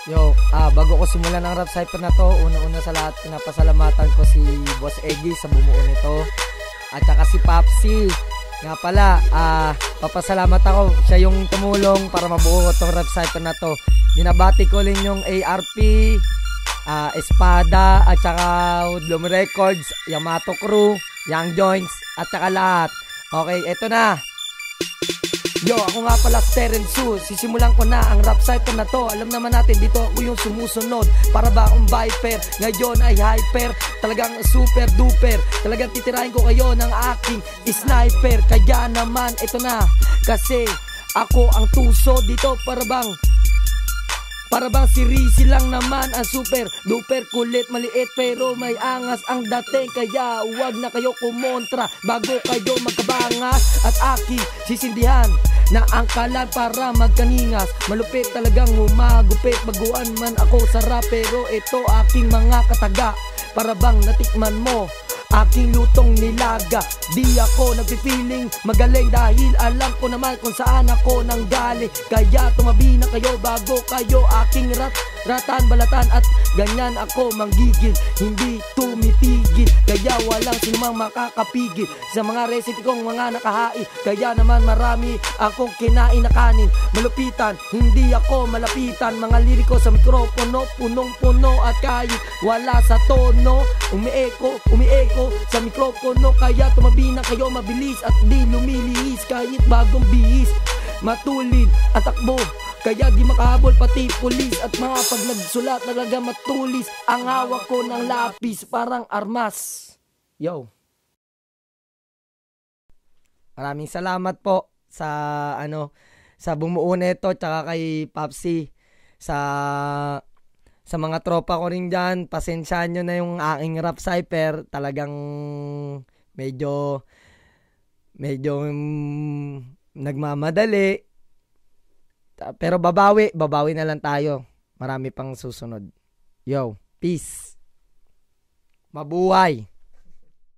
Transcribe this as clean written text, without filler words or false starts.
Yo, bago ko simulan ang rap cipher na to, una-una sa lahat, pinapasalamatan ko si Boss Eggy sa bumuo nito. At saka si Papsi. Nga pala, papasalamat ako. Siya yung tumulong para mabuo itong rap cipher na to. Binabati ko rin yung ARP, Espada, at saka Woodlum Records, Yamato Crew, Young Joints, at saka lahat. Okay, eto na. Yo, ako nga pala si Terence Su. Sisimulan ko na ang rap cipher na to. Alam naman natin dito ako yung sumusunod. Para ba akong viper? Ngayon ay hyper. Talagang super duper. Talagang titirahin ko kayo ng aking sniper. Kaya naman ito na. Kasi ako ang tuso dito. Para bang si Rizzy lang naman ang super duper kulit, maliit pero may angas ang dating. Kaya huwag na kayo kumontra bago kayo magkabangas. At aking sisindihan na ang kalan para magkaningas. Malupit talagang humagupit. Baguan man ako sa rap, pero ito aking mga kataga. Para bang natikman mo aking lutong nilaga. Di ako nagpipiling magaling dahil alam ko naman kung saan ako nanggaling. Kaya tumabi na kayo bago kayo aking ratan, balatan. At ganyan ako manggigil, hindi tumitigil. Kaya walang sinumang makakapigil sa mga recipe kong mga nakahai. Kaya naman marami akong kinain na kanin. Malupitan, hindi ako malapitan. Mga liriko sa mikropono, punong-puno. At kahit wala sa tono, umieko sa mikropono. Kaya tumabi na kayo mabilis at di lumilihis. Kahit bagong bihis, matulid at takbo. Kaya di makahabol pati pulis. At mga pag nagsulat talaga matulis. Ang hawak ko ng lapis parang armas. Yo, maraming salamat po sa sa bumuo nito, tsaka kay Papsi, sa mga tropa ko rin dyan. Pasensyahan nyo na yung aking rap cipher. Talagang medyo nagmamadali. Pero babawi na lang tayo. Marami pang susunod. Yo, peace. Mabuhay.